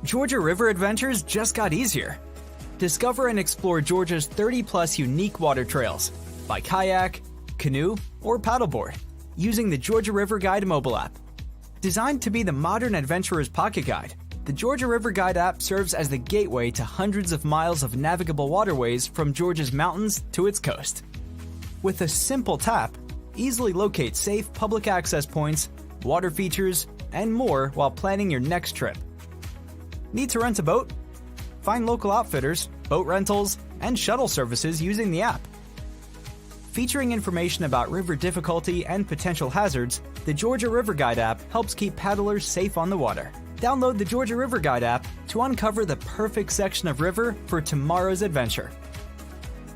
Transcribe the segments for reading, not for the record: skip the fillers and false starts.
Georgia River adventures just got easier. Discover and explore Georgia's 30-plus unique water trails by kayak, canoe, or paddleboard using the Georgia River Guide mobile app. Designed to be the modern adventurer's pocket guide, the Georgia River Guide app serves as the gateway to hundreds of miles of navigable waterways from Georgia's mountains to its coast. With a simple tap, easily locate safe public access points, water features, and more while planning your next trip. Need to rent a boat? Find local outfitters, boat rentals, and shuttle services using the app. Featuring information about river difficulty and potential hazards, the Georgia River Guide app helps keep paddlers safe on the water. Download the Georgia River Guide app to uncover the perfect section of river for tomorrow's adventure.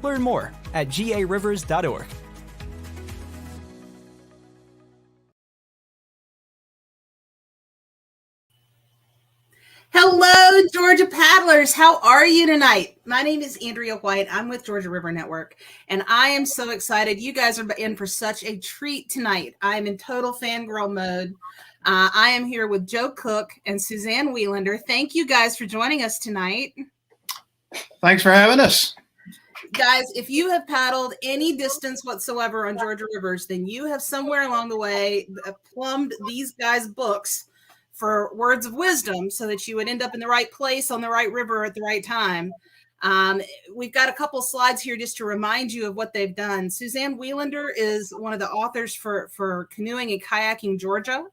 Learn more at garivers.org. Hello, Georgia paddlers. How are you tonight? My name is Andrea White. I'm with Georgia River Network, and I am so excited. You guys are in for such a treat tonight. I'm in total fangirl mode. I am here with Joe Cook and Suzanne Welander. Thank you guys for joining us tonight. Thanks for having us. Guys, if you have paddled any distance whatsoever on Georgia rivers, then you have somewhere along the way plumbed these guys' books for words of wisdom so that you would end up in the right place on the right river at the right time. We've got a couple slides here just to remind you of what they've done. Suzanne Welander is one of the authors for Canoeing and Kayaking Georgia.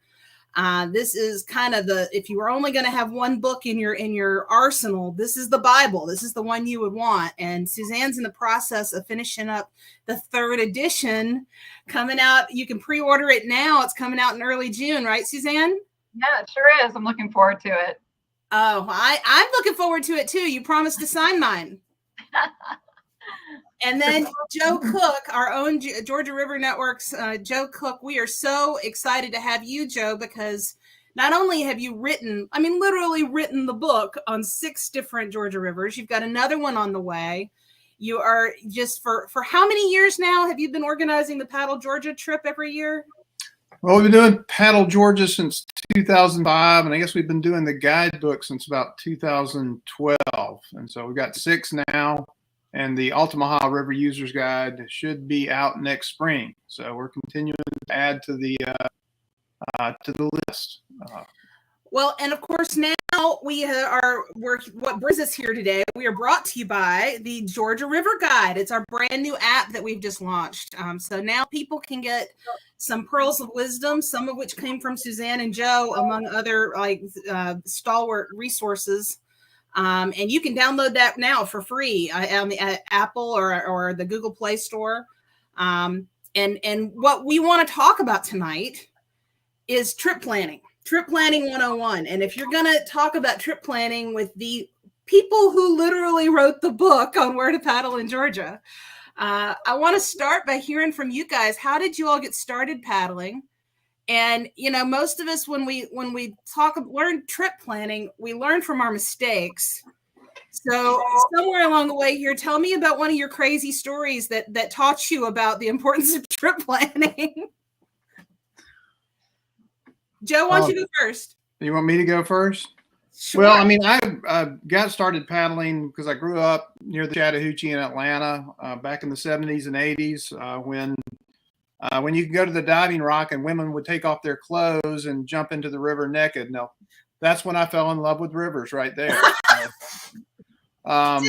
This is kind of if you were only going to have one book in your arsenal, this is the Bible. This is the one you would want. And Suzanne's in the process of finishing up the third edition coming out. You can pre-order it now. It's coming out in early June, right, Suzanne? Yeah, it sure is. I'm looking forward to it. Oh, I'm looking forward to it too. You promised to sign mine. And then Joe Cook, our own Georgia River Network's Joe Cook. We are so excited to have you, Joe, because not only have you literally written the book on 6 different Georgia rivers, you've got another one on the way. You are just for how many years now have you been organizing the Paddle Georgia trip every year? Well, we've been doing Paddle Georgia since 2005, and I guess we've been doing the guidebook since about 2012. And so we've got 6 now, and the Altamaha River Users Guide should be out next spring. So we're continuing to add to the list. Well, and of course, now what brings us here today, we are brought to you by the Georgia River Guide. It's our brand new app that we've just launched. So now people can get some pearls of wisdom, some of which came from Suzanne and Joe, among other stalwart resources. And you can download that now for free on the Apple or the Google Play Store. And what we want to talk about tonight is trip planning 101. And if you're going to talk about trip planning with the people who literally wrote the book on where to paddle in Georgia, I want to start by hearing from you guys. How did you all get started paddling? And, most of us, when we learn trip planning, we learn from our mistakes. So somewhere along the way here, tell me about one of your crazy stories that taught you about the importance of trip planning. Joe, why don't you go first? You want me to go first? Sure. Well, I got started paddling because I grew up near the Chattahoochee in Atlanta back in the 70s and 80s when you could go to the diving rock and women would take off their clothes and jump into the river naked. No, that's when I fell in love with rivers right there. Well,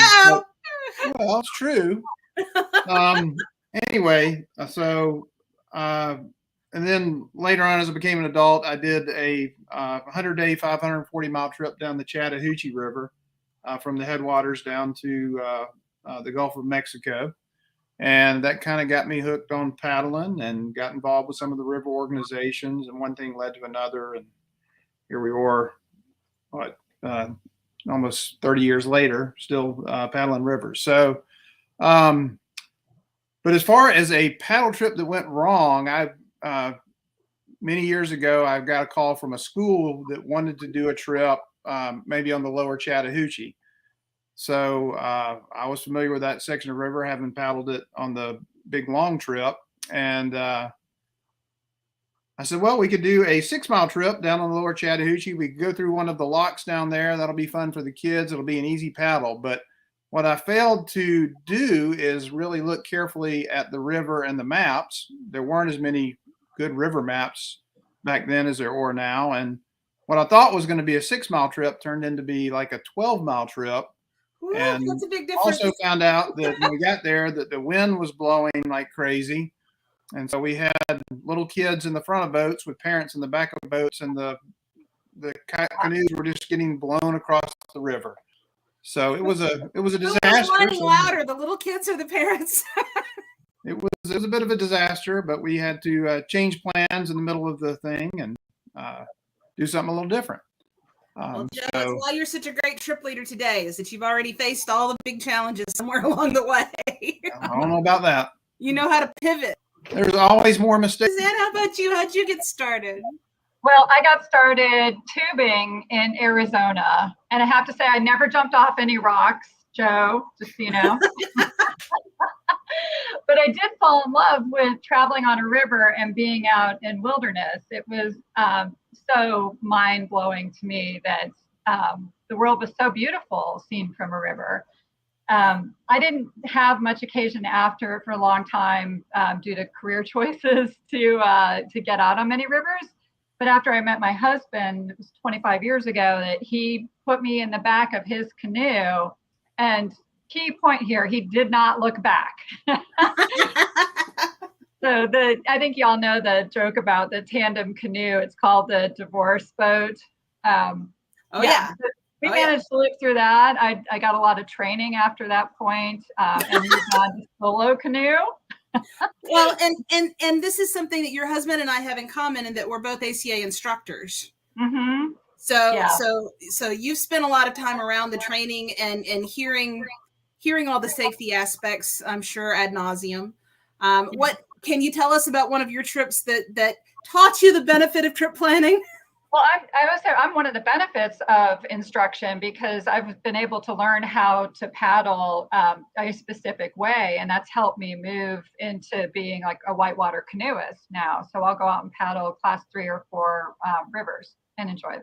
it's true. Anyway, and then later on, as I became an adult, I did a 100-day, 540-mile trip down the Chattahoochee River from the headwaters down to the Gulf of Mexico. And that kind of got me hooked on paddling and got involved with some of the river organizations. And one thing led to another. And here we were, almost 30 years later, still paddling rivers. So, but as far as a paddle trip that went wrong, many years ago, I got a call from a school that wanted to do a trip, maybe on the lower Chattahoochee. So I was familiar with that section of river, having paddled it on the big long trip. And I said, well, we could do a 6-mile trip down on the lower Chattahoochee. We could go through one of the locks down there. That'll be fun for the kids. It'll be an easy paddle. But what I failed to do is really look carefully at the river and the maps. There weren't as many good river maps back then as there are now. And what I thought was going to be a 6-mile trip turned into be like a 12-mile trip. Ooh, And that's a big difference. also found out that when we got there that the wind was blowing like crazy. And so we had little kids in the front of boats with parents in the back of boats, and the canoes were just getting blown across the river. So it was a disaster. Who was running louder, the little kids or the parents? It was a bit of a disaster, but we had to change plans in the middle of the thing and do something a little different. Well, Joe, that's why you're such a great trip leader today, is that you've already faced all the big challenges somewhere along the way. I don't know about that. You know how to pivot. There's always more mistakes. Suzanne, how about you? How'd you get started? Well, I got started tubing in Arizona, and I have to say I never jumped off any rocks, Joe, just so you know. But I did fall in love with traveling on a river and being out in wilderness. It was so mind-blowing to me that the world was so beautiful seen from a river. I didn't have much occasion after for a long time due to career choices to get out on many rivers. But after I met my husband, it was 25 years ago, that he put me in the back of his canoe. And key point here, he did not look back. So I think y'all know the joke about the tandem canoe. It's called the divorce boat. Yeah. We managed to live through that. I got a lot of training after that point, and moved on to solo canoe. Well, and this is something that your husband and I have in common, in that we're both ACA instructors. Mm-hmm. So you've spent a lot of time around the training and hearing all the safety aspects, I'm sure, ad nauseum. What can you tell us about one of your trips that taught you the benefit of trip planning? Well, I must say I'm one of the benefits of instruction, because I've been able to learn how to paddle a specific way, and that's helped me move into being like a whitewater canoeist now. So I'll go out and paddle class 3 or 4 rivers and enjoy it.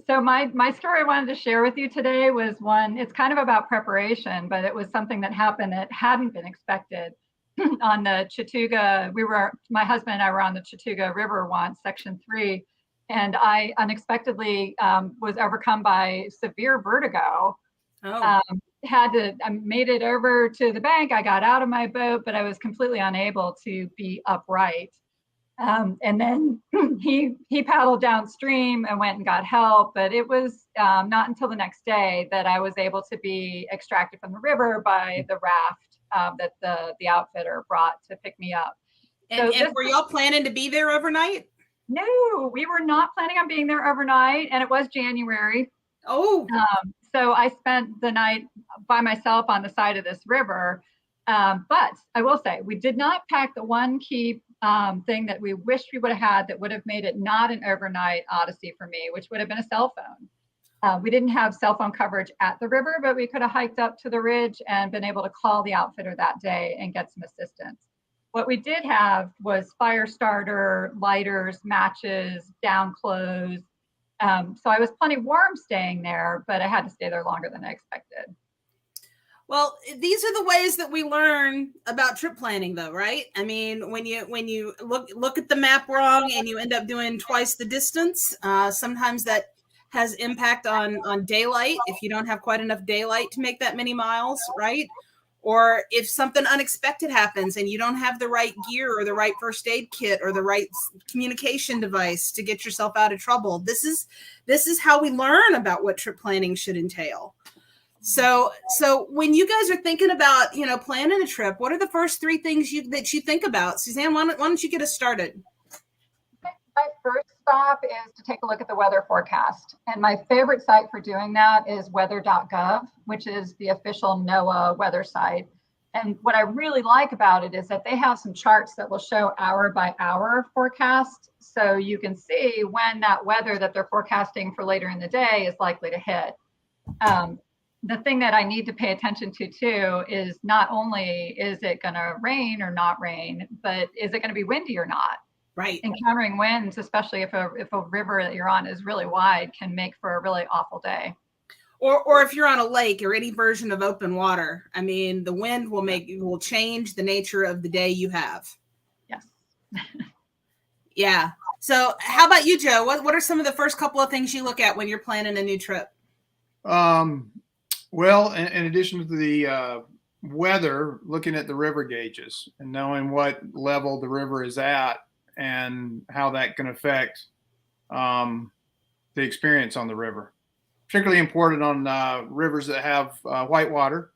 So my story I wanted to share with you today was one. It's kind of about preparation, but it was something that happened that hadn't been expected. On the Chattooga, my husband and I were on the Chattooga River once, section 3, and I unexpectedly was overcome by severe vertigo. I made it over to the bank. I got out of my boat, but I was completely unable to be upright. And then he paddled downstream and went and got help, but it was not until the next day that I was able to be extracted from the river by the raft that the outfitter brought to pick me up. And were y'all planning to be there overnight? No, we were not planning on being there overnight, and it was January. Oh. So I spent the night by myself on the side of this river. But I will say, we did not pack the one key thing that we wished we would have had that would have made it not an overnight odyssey for me, which would have been a cell phone. We didn't have cell phone coverage at the river, but we could have hiked up to the ridge and been able to call the outfitter that day and get some assistance. What we did have was fire starter, lighters, matches, down clothes. So I was plenty warm staying there, but I had to stay there longer than I expected. Well, these are the ways that we learn about trip planning, though, right? I mean, when you look at the map wrong and you end up doing twice the distance, sometimes that has impact on daylight if you don't have quite enough daylight to make that many miles, right? Or if something unexpected happens and you don't have the right gear or the right first aid kit or the right communication device to get yourself out of trouble. This is how we learn about what trip planning should entail. So when you guys are thinking about, planning a trip, what are the first 3 things that you think about? Suzanne, why don't you get us started? My first stop is to take a look at the weather forecast. And my favorite site for doing that is weather.gov, which is the official NOAA weather site. And what I really like about it is that they have some charts that will show hour by hour forecast. So you can see when that weather that they're forecasting for later in the day is likely to hit. the thing that I need to pay attention to too is not only is it going to rain or not rain, but is it going to be windy or not? Right. Encountering winds, especially if a river that you're on is really wide, can make for a really awful day. Or if you're on a lake or any version of open water, I mean, the wind will change the nature of the day you have. Yes. Yeah. So how about you, Joe? What are some of the first couple of things you look at when you're planning a new trip? Well, in addition to the weather, looking at the river gauges and knowing what level the river is at and how that can affect the experience on the river. Particularly important on rivers that have white water.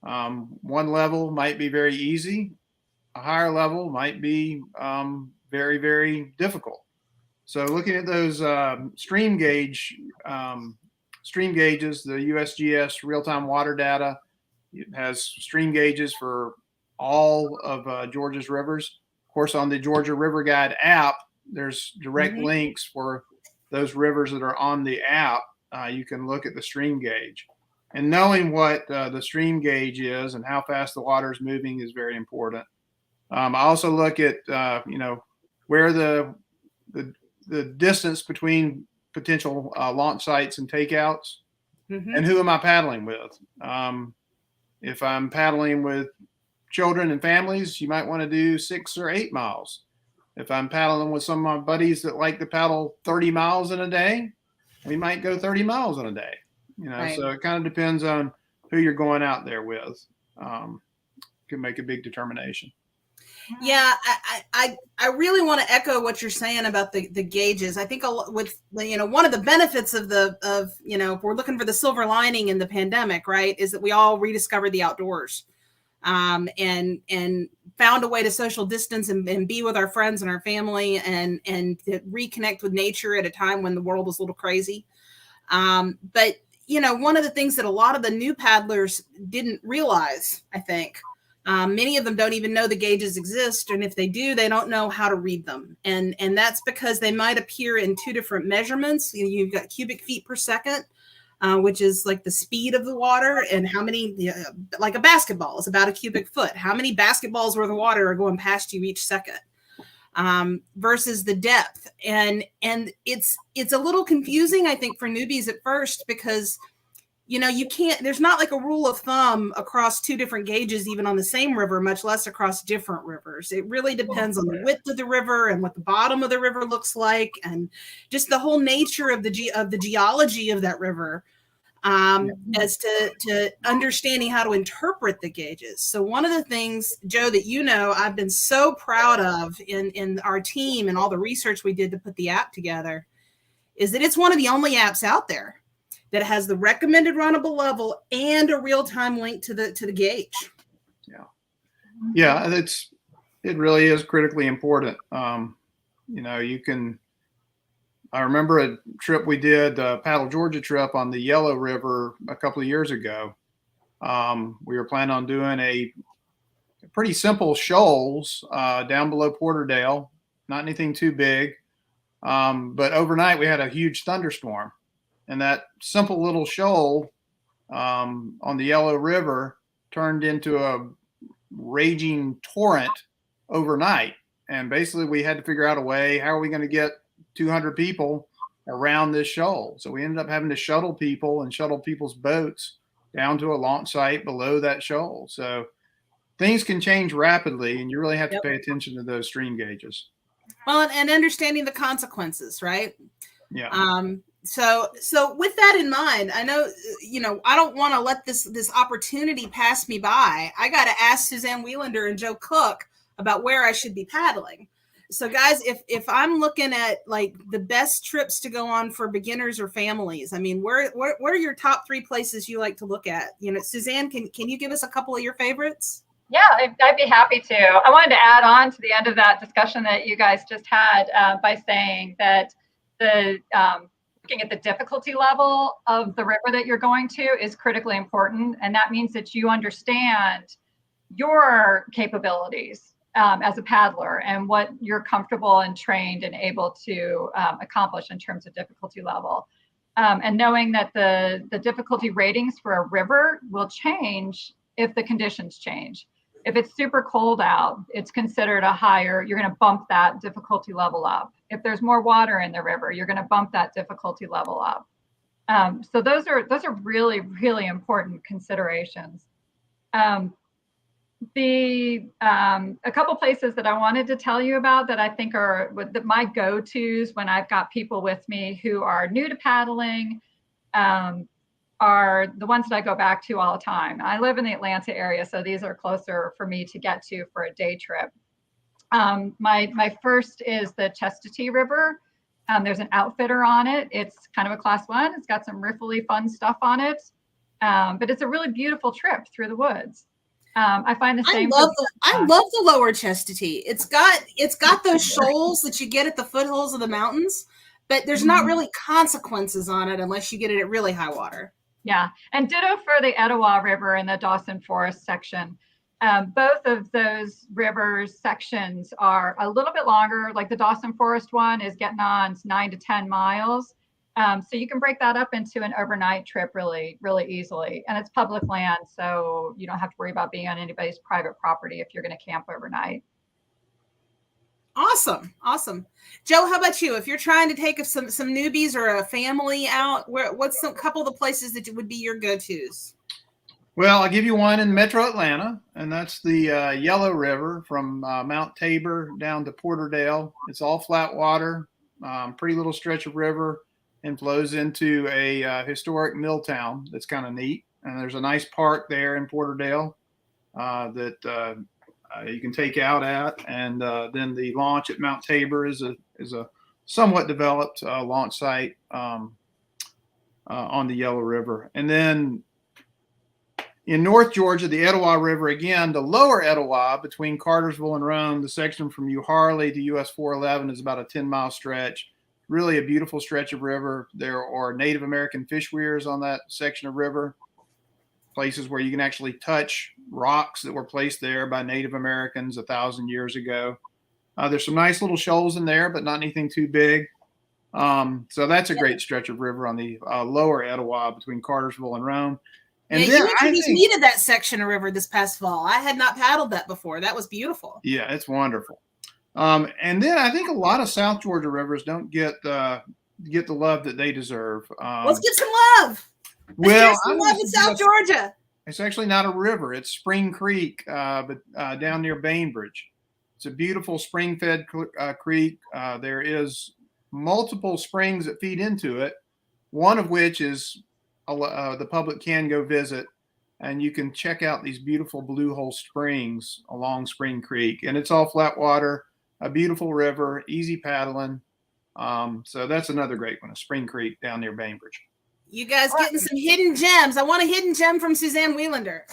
One level might be very easy. A higher level might be very, very difficult. So looking at those stream gauges, the USGS real-time water data, it has stream gauges for all of Georgia's rivers. Of course, on the Georgia River Guide app, there's direct links for those rivers that are on the app. You can look at the stream gauge, and knowing what the stream gauge is and how fast the water is moving is very important. I also look at where the distance between potential launch sites and takeouts, and who am I paddling with. If I'm paddling with children and families, you might want to do 6 or 8 miles. If I'm paddling with some of my buddies that like to paddle 30 miles in a day, we might go 30 miles in a day, right. So it kind of depends on who you're going out there with. Can make a big determination. Yeah, I really want to echo what you're saying about the gauges. I think with one of the benefits of if we're looking for the silver lining in the pandemic, right, is that we all rediscovered the outdoors, and found a way to social distance and be with our friends and our family and to reconnect with nature at a time when the world was a little crazy. But one of the things that a lot of the new paddlers didn't realize, I think, many of them don't even know the gauges exist. And if they do, they don't know how to read them. And that's because they might appear in two different measurements. You've got cubic feet per second, which is like the speed of the water, and how many, like a basketball is about a cubic foot. How many basketballs worth of water are going past you each second, versus the depth. And it's a little confusing, I think, for newbies at first, because you can't, there's not like a rule of thumb across two different gauges, even on the same river, much less across different rivers. It really depends on the width of the river and what the bottom of the river looks like, and just the whole nature of the geology of that river, as to understanding how to interpret the gauges. So one of the things, Joe, that I've been so proud of in our team and all the research we did to put the app together, is that it's one of the only apps out there that has the recommended runnable level and a real-time link to the gauge. Yeah, it really is critically important. I remember a trip we did, Paddle Georgia trip on the Yellow River a couple of years ago. We were planning on doing a pretty simple shoals down below Porterdale, not anything too big. But overnight we had a huge thunderstorm. And that simple little shoal on the Yellow River turned into a raging torrent overnight. And basically we had to figure out a way, how are we going to get 200 people around this shoal? So we ended up having to shuttle people and shuttle people's boats down to a launch site below that shoal. So things can change rapidly, and you really have to pay attention to those stream gauges. Well, and understanding the consequences, right? Yeah. So with that in mind, I know, I don't want to let this opportunity pass me by. I got to ask Suzanne Welander and Joe Cook about where I should be paddling. So guys, if I'm looking at like the best trips to go on for beginners or families, I mean, what are your top 3 places you like to look at? Suzanne, can you give us a couple of your favorites? Yeah, I'd be happy to. I wanted to add on to the end of that discussion that you guys just had by saying that looking at the difficulty level of the river that you're going to is critically important. And that means that you understand your capabilities as a paddler and what you're comfortable and trained and able to accomplish in terms of difficulty level. and knowing that the difficulty ratings for a river will change if the conditions change. If it's super cold out, it's considered a higher, you're going to bump that difficulty level up. If there's more water in the river, you're going to bump that difficulty level up. So those are really, really important considerations. A couple places that I wanted to tell you about that I think are my go-tos when I've got people with me who are new to paddling, are the ones that I go back to all the time. I live in the Atlanta area, so these are closer for me to get to for a day trip. My first is the Chestatee River. There's an outfitter on it. It's kind of a class 1. It's got some riffly fun stuff on it, but it's a really beautiful trip through the woods. I find the same. I love the lower Chestatee. It's got those shoals that you get at the foothills of the mountains, but there's not really consequences on it unless you get it at really high water. Yeah, and ditto for the Etowah River and the Dawson Forest section. Both of those rivers sections are a little bit longer. Like the Dawson Forest one is getting on 9 to 10 miles. So you can break that up into an overnight trip really, really easily. And it's public land, so you don't have to worry about being on anybody's private property if you're going to camp overnight. Awesome. Joe, how about you? If you're trying to take some newbies or a family out, what's a couple of the places that would be your go-tos? Well, I'll give you one in Metro Atlanta, and that's the Yellow River from Mount Tabor down to Porterdale. It's all flat water, pretty little stretch of river, and flows into a historic mill town that's kind of neat. And there's a nice park there in Porterdale that you can take out at. And then the launch at Mount Tabor is a somewhat developed launch site on the Yellow River. And then in North Georgia, the Etowah River, again, the lower Etowah between Cartersville and Rome, the section from Uharley to US 411 is about a 10-mile stretch. Really a beautiful stretch of river. There are Native American fish weirs on that section of river, places where you can actually touch rocks that were placed there by Native Americans 1,000 years ago. There's some nice little shoals in there, but not anything too big. So that's a great stretch of river on the lower Etowah between Cartersville and Rome. And yeah, then you introduced me to that section of river this past fall. I had not paddled that before. That was beautiful. Yeah, it's wonderful. And then I think a lot of South Georgia rivers don't get the love that they deserve. Let's get some love. Well, some love in South Georgia. It's actually not a river. It's Spring Creek, but down near Bainbridge. It's a beautiful spring-fed creek. There is multiple springs that feed into it, one of which is the public can go visit, and you can check out these beautiful blue hole springs along Spring Creek. And it's all flat water, a beautiful river, easy paddling. So that's another great one, a Spring Creek down near Bainbridge. You guys getting some hidden gems. I want a hidden gem from Suzanne Welander.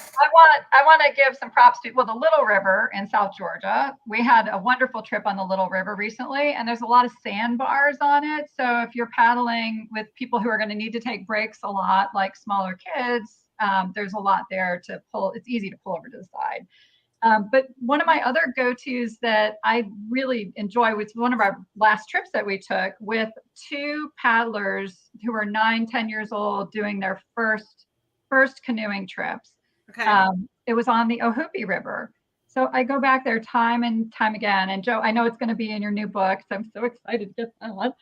I want to give some props to the Little River in South Georgia. We had a wonderful trip on the Little River recently, and there's a lot of sandbars on it. So if you're paddling with people who are going to need to take breaks a lot, like smaller kids, there's a lot there to pull. It's easy to pull over to the side. But one of my other go-tos that I really enjoy was one of our last trips that we took with 2 paddlers who were 9-10 years old doing their first canoeing trips. Okay. It was on the Ohoopee River. So I go back there time and time again. And Joe, I know it's going to be in your new book, so I'm so excited to get that one.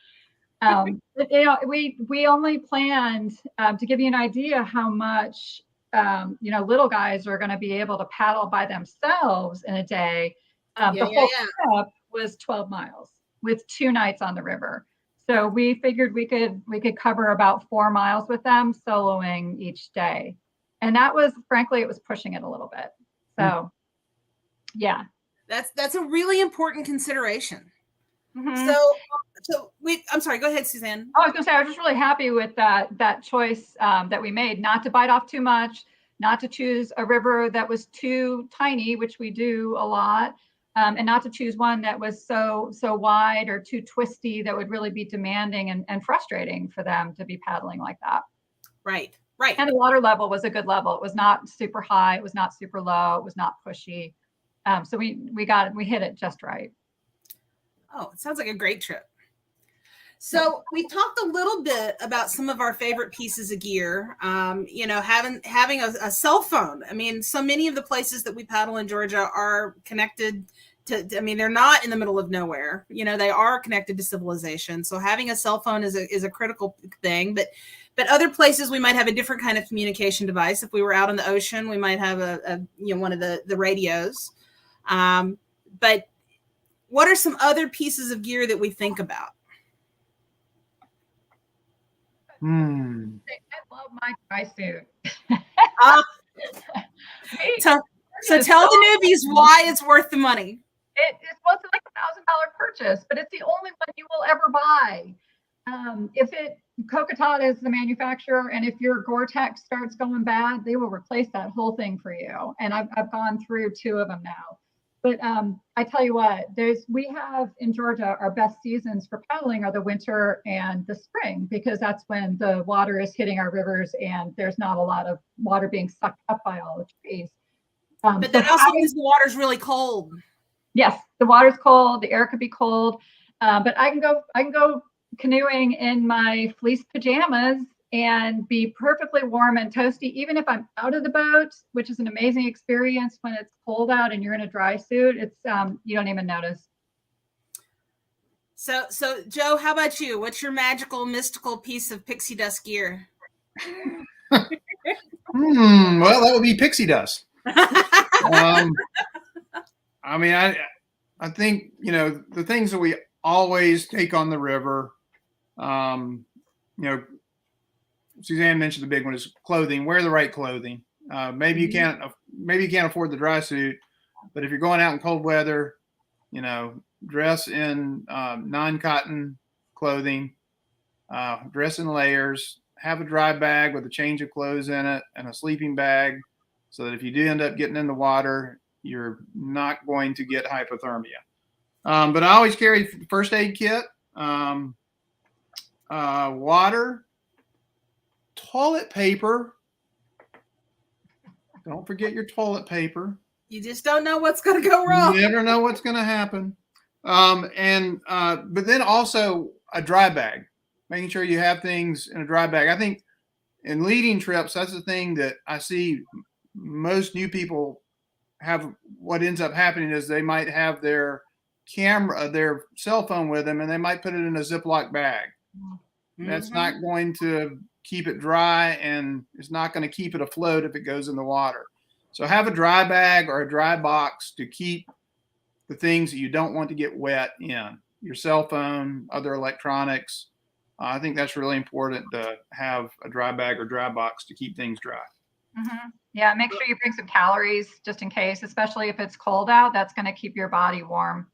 But, we only planned to give you an idea how much little guys are going to be able to paddle by themselves in a day. The whole trip was 12 miles with 2 nights on the river. So we figured we could cover about 4 miles with them soloing each day. And that was, frankly, it was pushing it a little bit. So yeah. That's a really important consideration. Mm-hmm. I'm sorry, go ahead, Suzanne. I was going to say, I was just really happy with that choice that we made, not to bite off too much, not to choose a river that was too tiny, which we do a lot, and not to choose one that was so wide or too twisty that would really be demanding and frustrating for them to be paddling like that. Right. And the water level was a good level. It was not super high. It was not super low. It was not pushy. So we hit it just right. Oh, it sounds like a great trip. So we talked a little bit about some of our favorite pieces of gear. Having a cell phone. I mean, so many of the places that we paddle in Georgia are connected to. I mean, they're not in the middle of nowhere. They are connected to civilization. So having a cell phone is a critical thing. But other places we might have a different kind of communication device. If we were out on the ocean, we might have one of the radios. But what are some other pieces of gear that we think about? I love my dry suit. So tell the newbies why it's worth the money. It's like $1,000 purchase, but it's the only one you will ever buy. Kokatata is the manufacturer, and if your Gore-Tex starts going bad, they will replace that whole thing for you. And I've gone through 2 of them now. But I tell you what, we have in Georgia, our best seasons for paddling are the winter and the spring, because that's when the water is hitting our rivers and there's not a lot of water being sucked up by all the trees. But that also means the water's really cold. Yes, the water's cold, the air could be cold, but I can go canoeing in my fleece pajamas and be perfectly warm and toasty, even if I'm out of the boat, which is an amazing experience when it's cold out and you're in a dry suit. It's you don't even notice. So Joe, how about you? What's your magical, mystical piece of pixie dust gear? Well, that would be pixie dust. I mean, I think, the things that we always take on the river, Suzanne mentioned the big one is clothing. Wear the right clothing. Maybe you can't afford the dry suit, but if you're going out in cold weather, dress in non-cotton clothing, dress in layers, have a dry bag with a change of clothes in it and a sleeping bag, so that if you do end up getting in the water, you're not going to get hypothermia. But I always carry first aid kit, water, toilet paper. Don't forget your toilet paper. You just don't know what's going to go wrong. You never know what's going to happen. But then also a dry bag, making sure you have things in a dry bag. I think in leading trips, that's the thing that I see most new people have. What ends up happening is they might have their cell phone with them, and they might put it in a Ziploc bag. Mm-hmm. That's not going to keep it dry, and it's not going to keep it afloat if it goes in the water. So have a dry bag or a dry box to keep the things that you don't want to get wet in. Your cell phone, other electronics. I think that's really important to have a dry bag or dry box to keep things dry. Mm-hmm. Yeah, make sure you bring some calories just in case, especially if it's cold out. That's going to keep your body warm.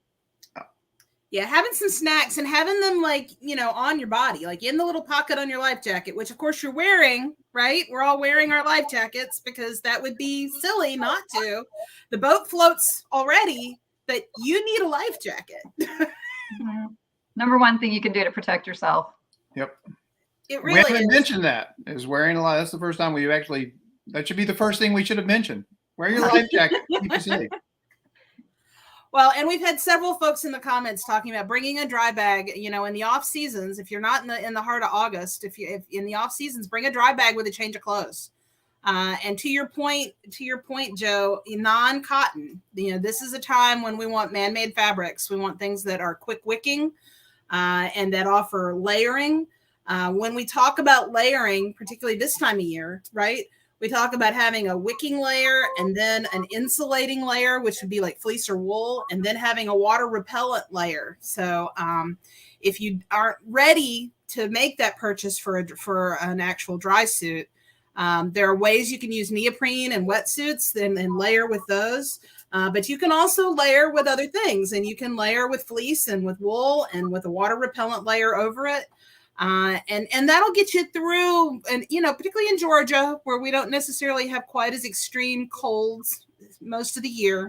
Yeah, having some snacks and having them on your body, like in the little pocket on your life jacket, which of course you're wearing, right? We're all wearing our life jackets because that would be silly not to. The boat floats already, but you need a life jacket. Mm-hmm. Number one thing you can do to protect yourself. Yep. It really we haven't mentioned that is wearing a life. That's the first time we've actually, that should be the first thing we should have mentioned. Wear your life jacket. Keep you safe. Well, and we've had several folks in the comments talking about bringing a dry bag, in the off seasons. If you're not in the heart of August, if in the off seasons, bring a dry bag with a change of clothes. And to your point, Joe, non-cotton, this is a time when we want man-made fabrics. We want things that are quick wicking, and that offer layering. When we talk about layering, particularly this time of year, right? We talk about having a wicking layer and then an insulating layer, which would be like fleece or wool, and then having a water repellent layer. So if you aren't ready to make that purchase for an actual dry suit, there are ways you can use neoprene and wetsuits and layer with those. But you can also layer with other things, and you can layer with fleece and with wool and with a water repellent layer over it. And that'll get you through, and particularly in Georgia, where we don't necessarily have quite as extreme colds most of the year.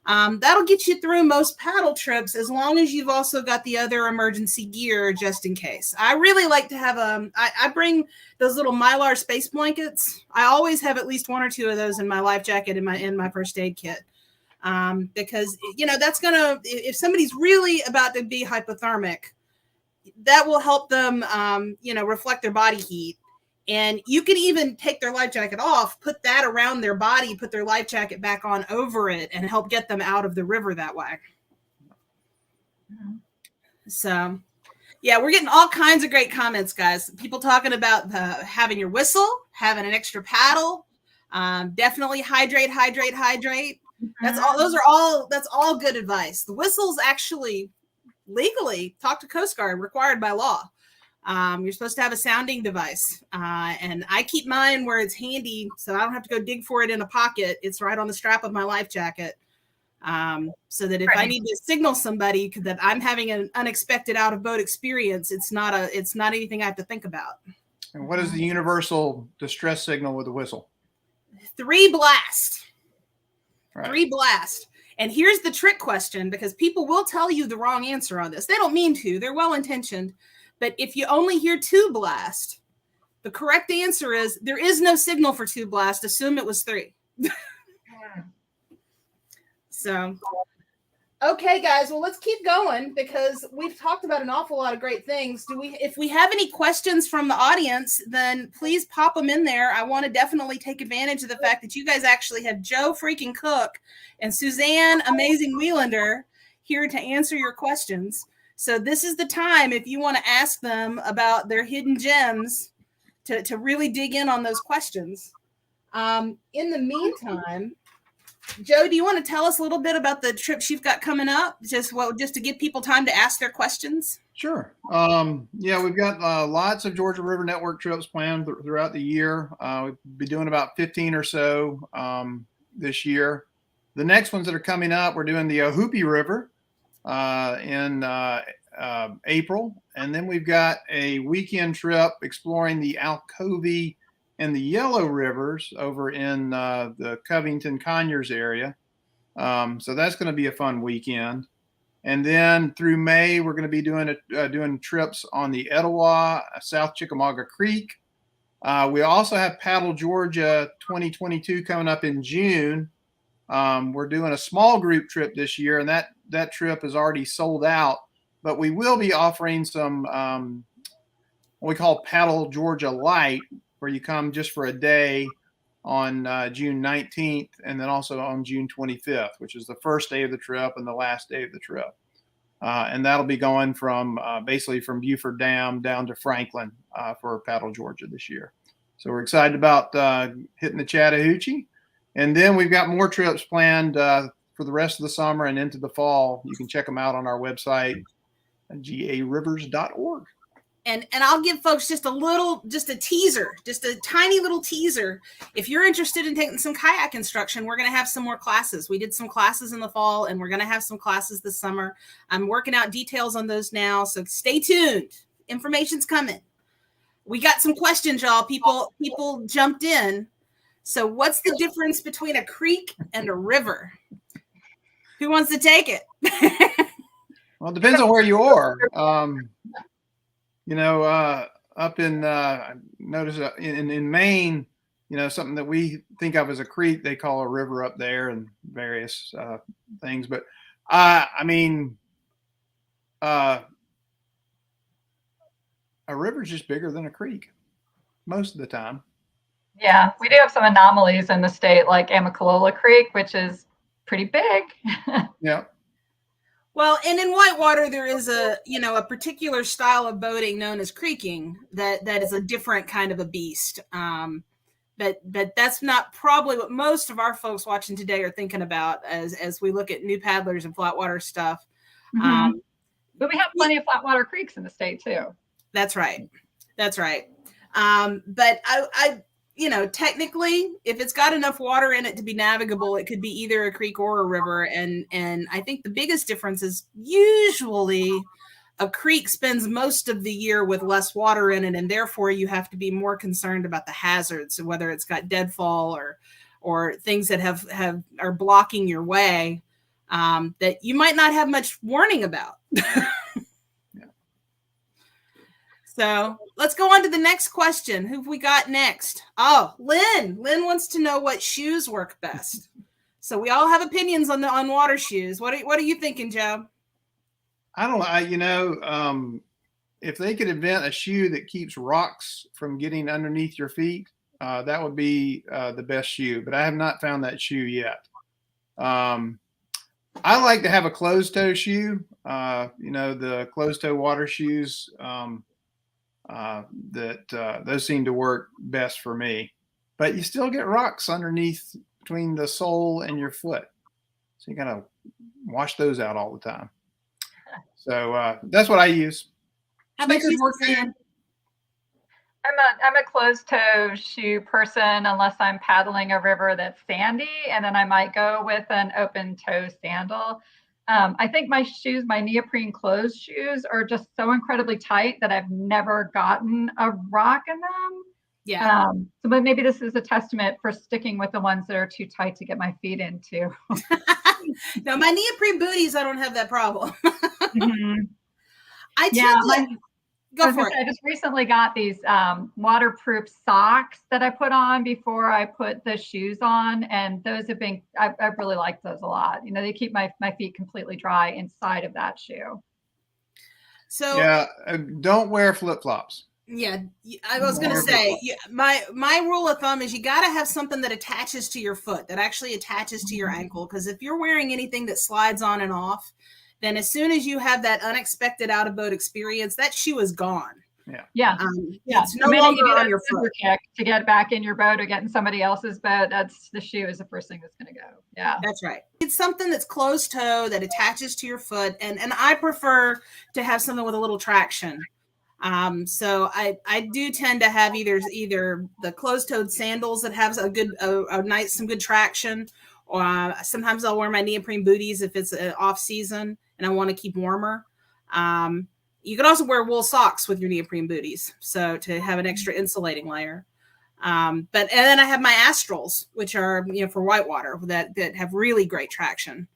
That'll get you through most paddle trips, as long as you've also got the other emergency gear just in case. I really like to have I bring those little Mylar space blankets. I always have at least one or two of those in my life jacket in my first aid kit. Because that's gonna, if somebody's really about to be hypothermic, that will help them, reflect their body heat. And you can even take their life jacket off, put that around their body, put their life jacket back on over it, and help get them out of the river that way. So, yeah, we're getting all kinds of great comments, guys. People talking about having your whistle, having an extra paddle, definitely hydrate. That's all good advice. The whistle's actually legally, talk to Coast Guard, required by law. You're supposed to have a sounding device. And I keep mine where it's handy, so I don't have to go dig for it in a pocket. It's right on the strap of my life jacket. So that if I need to signal somebody that I'm having an unexpected out of boat experience, it's not anything I have to think about. And what is the universal distress signal with the whistle? 3 blast. Right. 3 blast. And here's the trick question, because people will tell you the wrong answer on this. They don't mean to. They're well-intentioned. But if you only hear 2 blast, the correct answer is there is no signal for 2 blast. Assume it was 3. So, okay, guys. Well, let's keep going because we've talked about an awful lot of great things. If we have any questions from the audience, then please pop them in there. I want to definitely take advantage of the fact that you guys actually have Joe freaking Cook and Suzanne Amazing Welander here to answer your questions. So this is the time if you want to ask them about their hidden gems to really dig in on those questions. In the meantime, Joe, do you want to tell us a little bit about the trips you've got coming up? Just to give people time to ask their questions. Sure. Yeah, we've got lots of Georgia River Network trips planned throughout the year. We'll be doing about 15 or so this year. The next ones that are coming up, we're doing the Ohoopee River in April. And then we've got a weekend trip exploring the Alcovy and the Yellow Rivers over in the Covington Conyers area. So that's going to be a fun weekend. And then through May, we're going to be doing trips on the Etowah, South Chickamauga Creek. We also have Paddle Georgia 2022 coming up in June. We're doing a small group trip this year, and that trip is already sold out. But we will be offering some what we call Paddle Georgia Light, where you come just for a day on June 19th, and then also on June 25th, which is the first day of the trip and the last day of the trip. And that'll be going from basically from Buford Dam down to Franklin for Paddle Georgia this year. So we're excited about hitting the Chattahoochee. And then we've got more trips planned for the rest of the summer and into the fall. You can check them out on our website, garivers.org. And I'll give folks just a teaser, just a tiny little teaser. If you're interested in taking some kayak instruction, we're going to have some more classes. We did some classes in the fall, and we're going to have some classes this summer. I'm working out details on those now, so stay tuned. Information's coming. We got some questions, y'all. People jumped in. So what's the difference between a creek and a river? Who wants to take it? Well, it depends on where you are. Up in notice in Maine, something that we think of as a creek, they call a river up there, and various things. But a river is just bigger than a creek most of the time. Yeah, we do have some anomalies in the state, like Amicalola Creek, which is pretty big. Yeah. Well, and in whitewater, there is a particular style of boating known as creeking that is a different kind of a beast. But that's not probably what most of our folks watching today are thinking about as we look at new paddlers and flatwater stuff. Mm-hmm. But we have plenty of flatwater creeks in the state too. That's right. But I technically, if it's got enough water in it to be navigable, it could be either a creek or a river. And I think the biggest difference is usually a creek spends most of the year with less water in it, and therefore you have to be more concerned about the hazards, whether it's got deadfall or things that are blocking your way that you might not have much warning about. So let's go on to the next question. Who have we got next? Oh, Lynn. Lynn wants to know what shoes work best. So we all have opinions on water shoes. What are you thinking, Joe? I don't know. if they could invent a shoe that keeps rocks from getting underneath your feet, that would be the best shoe. But I have not found that shoe yet. I like to have a closed toe shoe. The closed toe water shoes. Those seem to work best for me. But you still get rocks underneath between the sole and your foot, so you gotta wash those out all the time. So that's what I use. How about you, Sneakers work Suzanne? I'm a closed toe shoe person unless I'm paddling a river that's sandy, and then I might go with an open toe sandal. I think my neoprene closed shoes are just so incredibly tight that I've never gotten a rock in them. Yeah. But maybe this is a testament for sticking with the ones that are too tight to get my feet into. No, my neoprene booties, I don't have that problem. Mm-hmm. Go for it. I just recently got these waterproof socks that I put on before I put the shoes on. And those have been, I've really liked those a lot. They keep my feet completely dry inside of that shoe. So yeah, don't wear flip-flops. Yeah, I was going to say, my rule of thumb is you got to have something that attaches to your foot, that actually attaches to your ankle. Because if you're wearing anything that slides on and off, then as soon as you have that unexpected out of boat experience, that shoe is gone. Yeah. It's no longer on your foot. Kick to get back in your boat or get in somebody else's boat. The shoe is the first thing that's going to go. Yeah, that's right. It's something that's closed toe that attaches to your foot, and I prefer to have something with a little traction. So I do tend to have either the closed-toed sandals that have some good traction, or sometimes I'll wear my neoprene booties if it's off season and I want to keep warmer. You can also wear wool socks with your neoprene booties, so to have an extra insulating layer. And then I have my Astrals, which are for whitewater that have really great traction.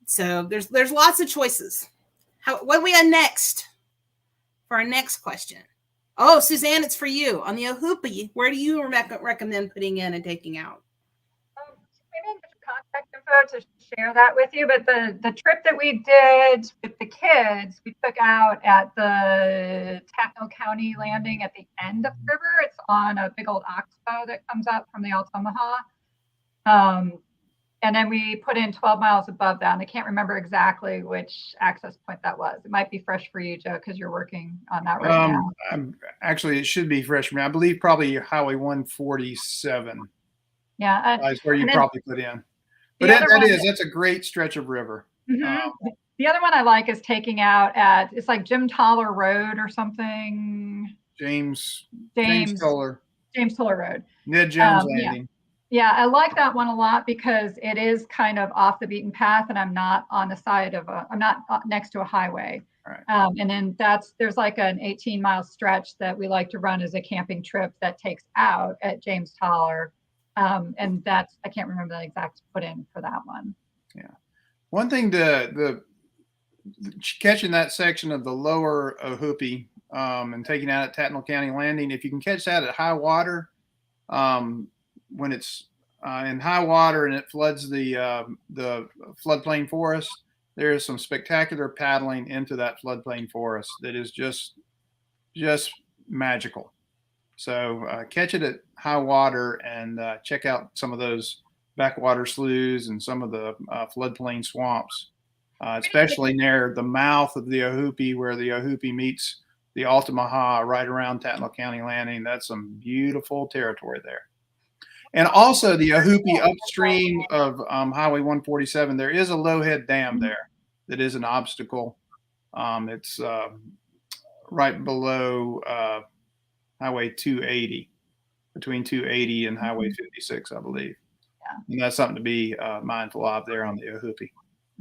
So there's lots of choices. What do we have next? For our next question. Oh, Suzanne, it's for you. On the Ohoopee, where do you recommend putting in and taking out? Maybe get your contact info to share that with you. But the trip that we did with the kids, we took out at the Tatnall County landing at the end of the river. It's on a big old oxbow that comes up from the Altamaha. And then we put in 12 miles above that. And I can't remember exactly which access point that was. It might be fresh for you, Joe, because you're working on that right now. Actually, it should be fresh for me. I believe probably Highway 147. Yeah. That's where you probably put in. But that's a great stretch of river. Mm-hmm. The other one I like is taking out it's like Jim Toller Road or something. James Toller Road. Ned Jones Landing. Yeah, I like that one a lot because it is kind of off the beaten path, and I'm not on the side of I'm not next to a highway. Right. And then there's like an 18-mile stretch that we like to run as a camping trip that takes out at James Toller. And I can't remember the exact put in for that one. Yeah. One thing catching that section of the lower Ohoopee and taking out at Tatnall County Landing, if you can catch that at high water, when it's in high water and it floods the floodplain forest, there is some spectacular paddling into that floodplain forest that is just magical. So catch it at high water and check out some of those backwater sloughs and some of the floodplain swamps, especially near the mouth of the Ohoopee, where the Ohoopee meets the Altamaha, right around Tatnall County Landing. That's some beautiful territory there. And also the Ohoopee upstream of Highway 147, there is a Lowhead Dam there that is an obstacle. It's right below Highway 280, between 280 and Highway 56, I believe. Yeah. And that's something to be mindful of there on the Ohoopee.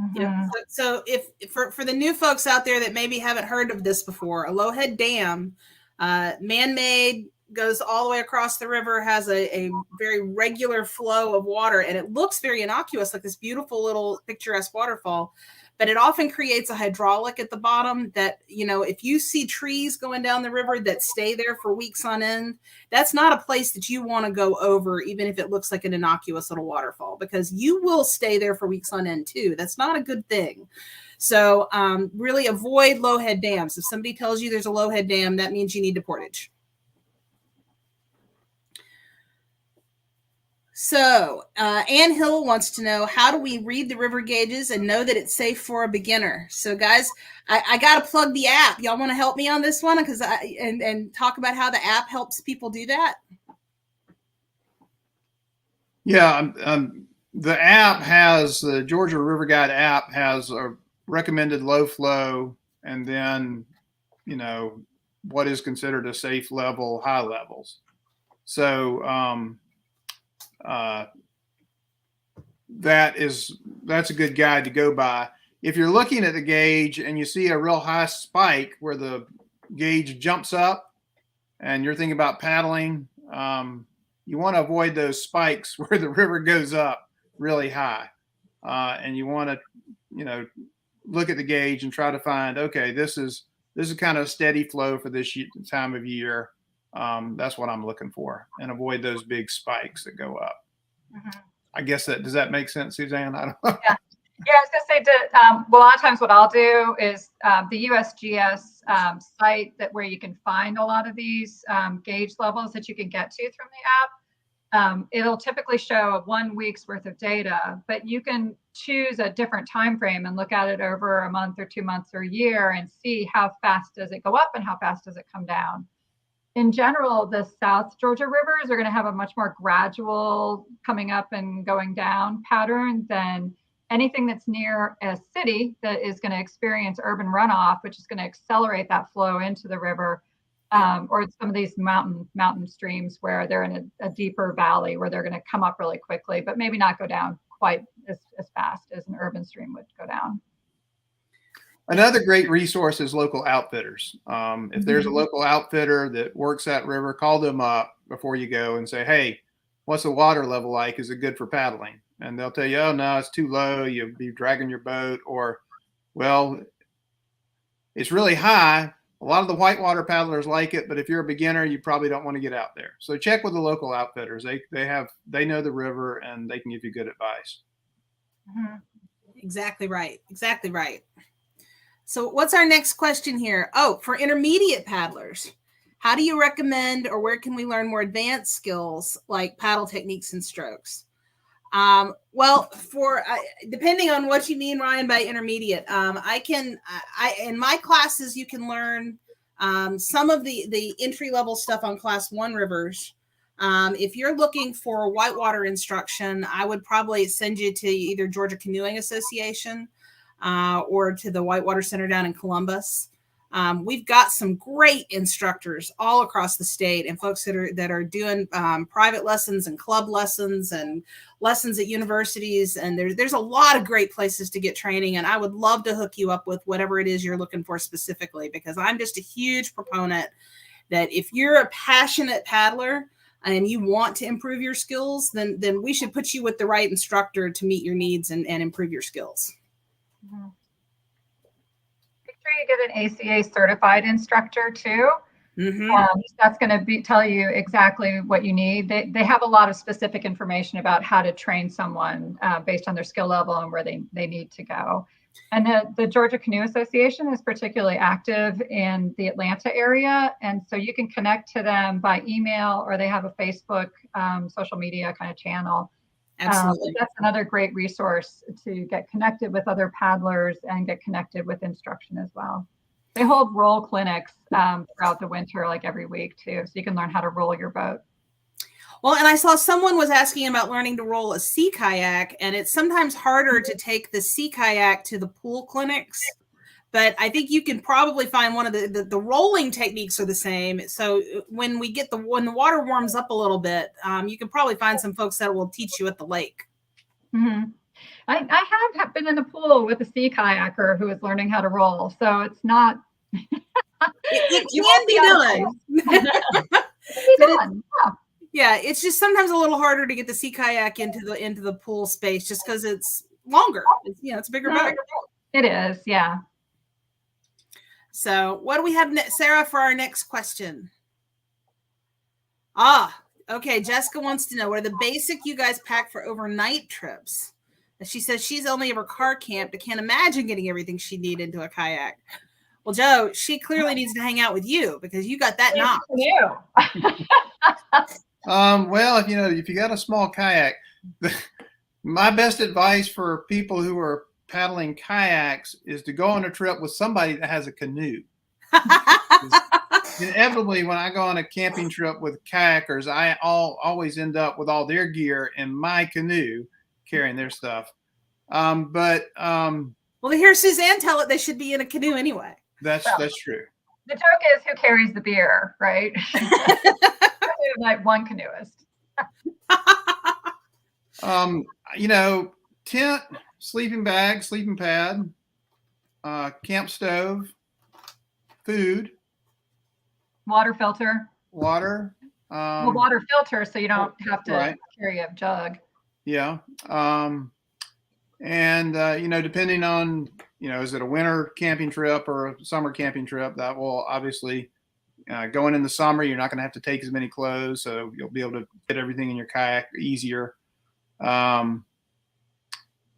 Mm-hmm. Yeah. So if for the new folks out there that maybe haven't heard of this before, a Lowhead Dam, man-made, goes all the way across the river, has a very regular flow of water, and it looks very innocuous, like this beautiful little picturesque waterfall, but it often creates a hydraulic at the bottom that, if you see trees going down the river that stay there for weeks on end, that's not a place that you want to go over, even if it looks like an innocuous little waterfall, because you will stay there for weeks on end too. That's not a good thing. So really avoid low head dams. If somebody tells you there's a low head dam, that means you need to portage. So Ann Hill wants to know, how do we read the river gauges and know that it's safe for a beginner? So guys, I got to plug the app. Y'all want to help me on this one? And talk about how the app helps people do that? Yeah, the app has, the Georgia River Guide app has a recommended low flow, and then, you know, what is considered a safe level, high levels. So that's a good guide to go by. If you're looking at the gauge and you see a real high spike where the gauge jumps up and you're thinking about paddling, you want to avoid those spikes where the river goes up really high. And you want to, you know, look at the gauge and try to find, okay, this is kind of a steady flow for this time of year. That's what I'm looking for, and avoid those big spikes that go up. Mm-hmm. I guess does that make sense, Suzanne? I don't know. Yeah. Yeah, I was going to say, well, a lot of times what I'll do is the USGS site where you can find a lot of these gauge levels that you can get to from the app. It'll typically show a 1 week's worth of data, but you can choose a different time frame and look at it over a month or 2 months or a year and see how fast does it go up and how fast does it come down. In general, the South Georgia rivers are going to have a much more gradual coming up and going down pattern than anything that's near a city that is going to experience urban runoff, which is going to accelerate that flow into the river, or some of these mountain streams where they're in a deeper valley where they're going to come up really quickly, but maybe not go down quite as fast as an urban stream would go down. Another great resource is local outfitters. If there's a local outfitter that works that river, call them up before you go and say, hey, what's the water level like? Is it good for paddling? And they'll tell you, oh, no, it's too low. You'll be dragging your boat. Or, well, it's really high. A lot of the whitewater paddlers like it, but if you're a beginner, you probably don't want to get out there. So check with the local outfitters. They know the river, and they can give you good advice. Mm-hmm. Exactly right. Exactly right. So what's our next question here? Oh, for intermediate paddlers, how do you recommend, or where can we learn more advanced skills like paddle techniques and strokes? Well, for depending on what you mean, Ryan, by intermediate, in my classes, you can learn some of the entry level stuff on Class 1 rivers. If you're looking for whitewater instruction, I would probably send you to either Georgia Canoeing Association or to the Whitewater Center down in Columbus. We've got some great instructors all across the state, and folks that are doing private lessons and club lessons and lessons at universities. And there's a lot of great places to get training. And I would love to hook you up with whatever it is you're looking for specifically, because I'm just a huge proponent that if you're a passionate paddler and you want to improve your skills, then we should put you with the right instructor to meet your needs and improve your skills. Mm-hmm. Make sure you get an ACA certified instructor too. Mm-hmm. That's going to tell you exactly what you need. They have a lot of specific information about how to train someone based on their skill level and where they need to go. And the Georgia Canoe Association is particularly active in the Atlanta area. And so you can connect to them by email, or they have a Facebook social media kind of channel. Absolutely. That's another great resource to get connected with other paddlers and get connected with instruction as well. They hold roll clinics throughout the winter, like every week too, so you can learn how to roll your boat. Well, and I saw someone was asking about learning to roll a sea kayak, and it's sometimes harder to take the sea kayak to the pool clinics, but I think you can probably find one of the rolling techniques are the same. So when the water warms up a little bit, you can probably find some folks that will teach you at the lake. Mm-hmm. I have been in a pool with a sea kayaker who is learning how to roll, so it's not. It can be done. Yeah, it's just sometimes a little harder to get the sea kayak into the pool space just because it's longer. It's a bigger boat. It is, yeah. So what do we have, Sarah, for our next question? Okay. Jessica wants to know, what are the basic you guys pack for overnight trips? She says she's only ever car camped. I can't imagine getting everything she needs into a kayak. Well, Joe, she clearly needs to hang out with you because you got that knock. Well, if you got a small kayak, my best advice for people who are paddling kayaks is to go on a trip with somebody that has a canoe. Inevitably, when I go on a camping trip with kayakers, I always end up with all their gear in my canoe, carrying their stuff. Well, to hear Suzanne tell it, they should be in a canoe anyway. That's true. The joke is who carries the beer, right? Like one canoeist. Tent, sleeping bag, sleeping pad, camp stove, food, water filter. Water. Water filter, so you don't have to carry a jug. Yeah. Depending on, is it a winter camping trip or a summer camping trip, that will obviously, going in the summer, you're not going to have to take as many clothes, so you'll be able to fit everything in your kayak easier.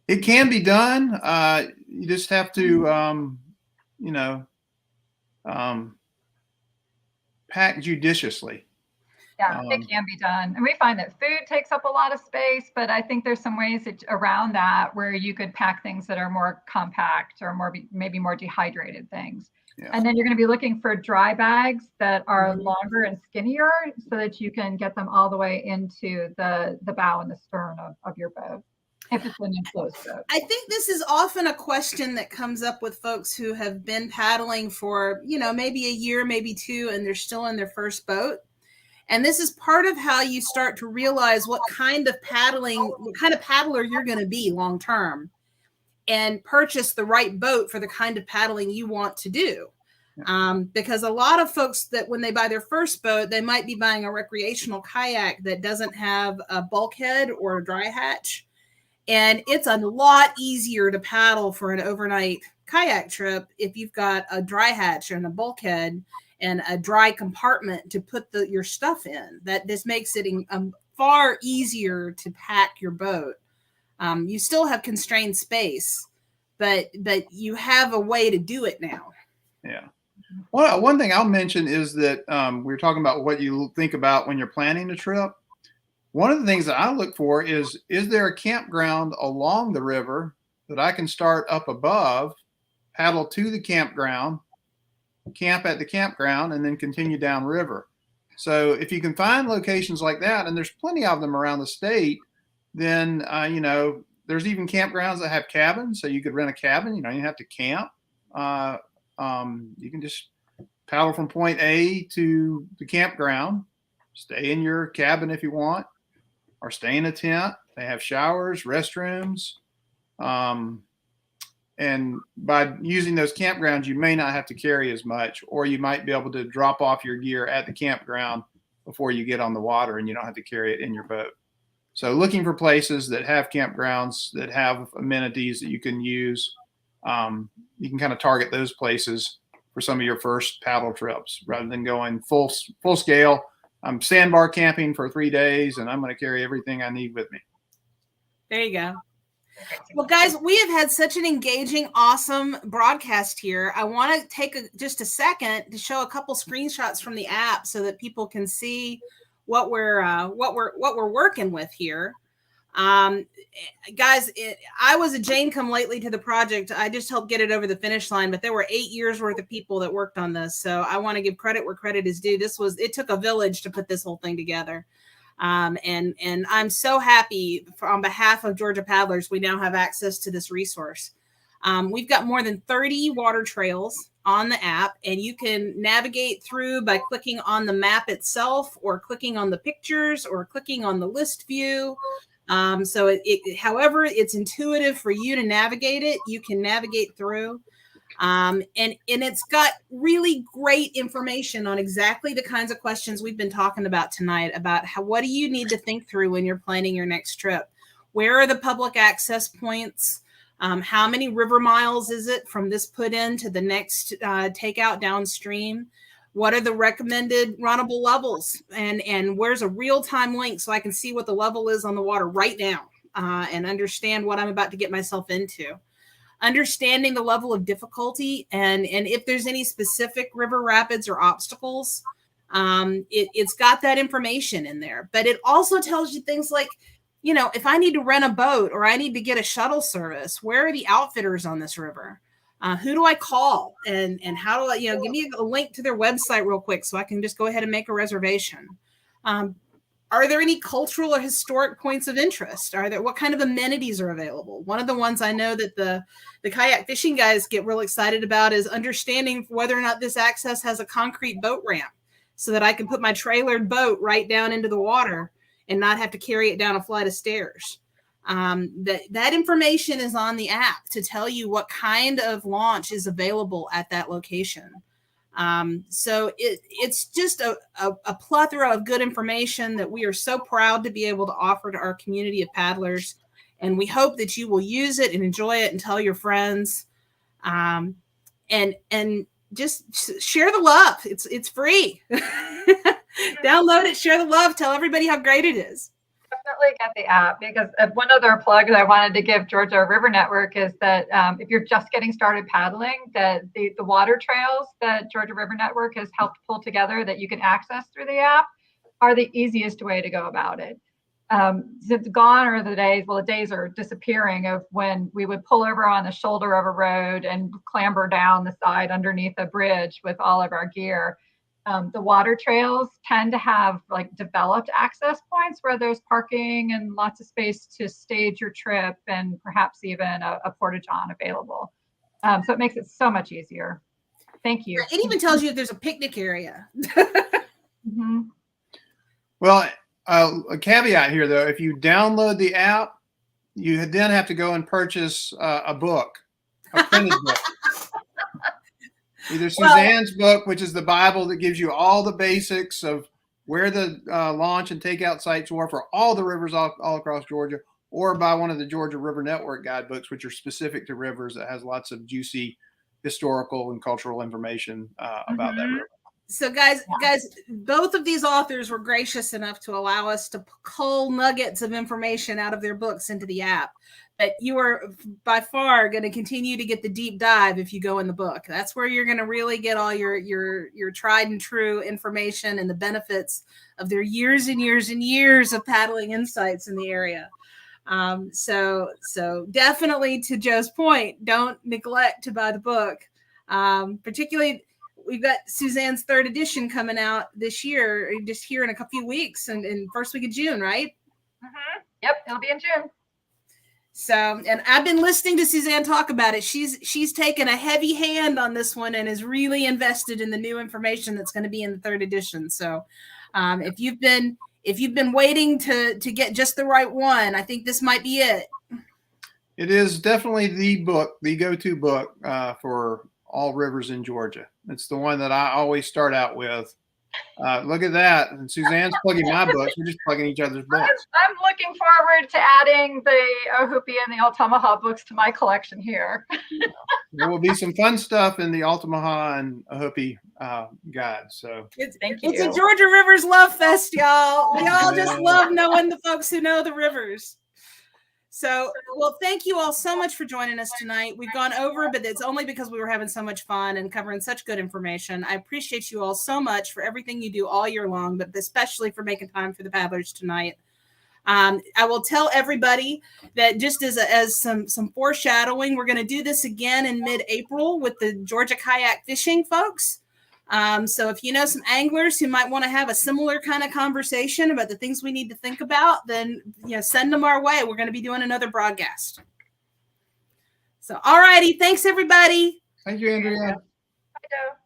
It can be done. You just have to, pack judiciously. Yeah, it can be done. And we find that food takes up a lot of space, but I think there's some ways around that where you could pack things that are more compact or maybe more dehydrated things. Yeah. And then you're going to be looking for dry bags that are longer and skinnier so that you can get them all the way into the bow and the stern of your boat, if it's an enclosed boat. I think this is often a question that comes up with folks who have been paddling for, maybe a year, maybe two, and they're still in their first boat. And this is part of how you start to realize what kind of paddler you're going to be long term, and purchase the right boat for the kind of paddling you want to do. Because a lot of folks that when they buy their first boat, they might be buying a recreational kayak that doesn't have a bulkhead or a dry hatch. And it's a lot easier to paddle for an overnight kayak trip if you've got a dry hatch and a bulkhead and a dry compartment to put your stuff in. That this makes it far easier to pack your boat. You still have constrained space, but you have a way to do it now. Yeah. Well, one thing I'll mention is that we were talking about what you think about when you're planning a trip. One of the things that I look for is there a campground along the river that I can start up above, paddle to the campground, camp at the campground, and then continue downriver. So if you can find locations like that, and there's plenty of them around the state, then, there's even campgrounds that have cabins. So you could rent a cabin, you don't have to camp. You can just paddle from point A to the campground, stay in your cabin if you want, or stay in a tent. They have showers, restrooms. And by using those campgrounds, you may not have to carry as much, or you might be able to drop off your gear at the campground before you get on the water, and you don't have to carry it in your boat. So looking for places that have campgrounds that have amenities that you can use, you can kind of target those places for some of your first paddle trips rather than going full scale. I'm sandbar camping for 3 days and I'm going to carry everything I need with me. There you go. Well, guys, we have had such an engaging, awesome broadcast here. I want to take just a second to show a couple screenshots from the app so that people can see what we're working with here. Guys, I was a Jane come lately to the project. I just helped get it over the finish line, but there were 8 years worth of people that worked on this. So I want to give credit where credit is due. It took a village to put this whole thing together. And I'm so happy on behalf of Georgia Paddlers, we now have access to this resource. We've got more than 30 water trails on the app, and you can navigate through by clicking on the map itself or clicking on the pictures or clicking on the list view. So however it's intuitive for you to navigate it, you can navigate through. And it's got really great information on exactly the kinds of questions we've been talking about tonight about what do you need to think through when you're planning your next trip? Where are the public access points? How many river miles is it from this put in to the next takeout downstream? What are the recommended runnable levels? And where's a real-time link so I can see what the level is on the water right now? and understand what I'm about to get myself into. Understanding the level of difficulty and if there's any specific river rapids or obstacles, it's got that information in there. But it also tells you things like, if I need to rent a boat or I need to get a shuttle service, where are the outfitters on this river? Who do I call? And how do I, give me a link to their website real quick so I can just go ahead and make a reservation. Are there any cultural or historic points of interest? What kind of amenities are available? One of the ones I know that the kayak fishing guys get real excited about is understanding whether or not this access has a concrete boat ramp so that I can put my trailered boat right down into the water and not have to carry it down a flight of stairs. That information is on the app to tell you what kind of launch is available at that location. So it's just a plethora of good information that we are so proud to be able to offer to our community of paddlers. And we hope that you will use it and enjoy it and tell your friends, and just share the love. It's free. Download it, share the love, tell everybody how great it is. Definitely get the app, because one other plug that I wanted to give Georgia River Network is that if you're just getting started paddling, that the water trails that Georgia River Network has helped pull together that you can access through the app are the easiest way to go about it. Since gone are the days, the days are disappearing of when we would pull over on the shoulder of a road and clamber down the side underneath a bridge with all of our gear. The water trails tend to have developed access points where there's parking and lots of space to stage your trip and perhaps even a porta-john available. So it makes it so much easier. Thank you. It even tells you if there's a picnic area. Mm-hmm. Well, a caveat here, though, if you download the app, you then have to go and purchase a book, a printed book. Either Suzanne's book, which is the Bible that gives you all the basics of where the launch and takeout sites were for all the rivers all across Georgia, or by one of the Georgia River Network guidebooks, which are specific to rivers, that has lots of juicy historical and cultural information about that river. So guys, both of these authors were gracious enough to allow us to cull nuggets of information out of their books into the app. But you are by far going to continue to get the deep dive if you go in the book. That's where you're going to really get all your tried and true information and the benefits of their years and years and years of paddling insights in the area. So definitely, to Joe's point, don't neglect to buy the book. Particularly, we've got Suzanne's 3rd edition coming out this year, just here in a few weeks, and first week of June, right? Mm-hmm. Yep, it'll be in June. So, and I've been listening to Suzanne talk about it. She's taken a heavy hand on this one and is really invested in the new information that's going to be in the 3rd edition. So, if you've been waiting to get just the right one, I think this might be it. It is definitely the book, the go-to book for all rivers in Georgia. It's the one that I always start out with. Look at that. And Suzanne's plugging my books. We're just plugging each other's books. I'm looking forward to adding the Ohoopee and the Altamaha books to my collection here. There will be some fun stuff in the Altamaha and Ohoopee guide. So it's a Georgia Rivers love fest, y'all. We all just love knowing the folks who know the rivers. So, well, thank you all so much for joining us tonight. We've gone over, but it's only because we were having so much fun and covering such good information. I appreciate you all so much for everything you do all year long, but especially for making time for the paddlers tonight. I will tell everybody that just as some foreshadowing, we're going to do this again in mid-April with the Georgia Kayak Fishing folks. So if you know some anglers who might want to have a similar kind of conversation about the things we need to think about, then send them our way. We're going to be doing another broadcast. So, all righty. Thanks, everybody. Thank you, Andrea. Bye, Joe.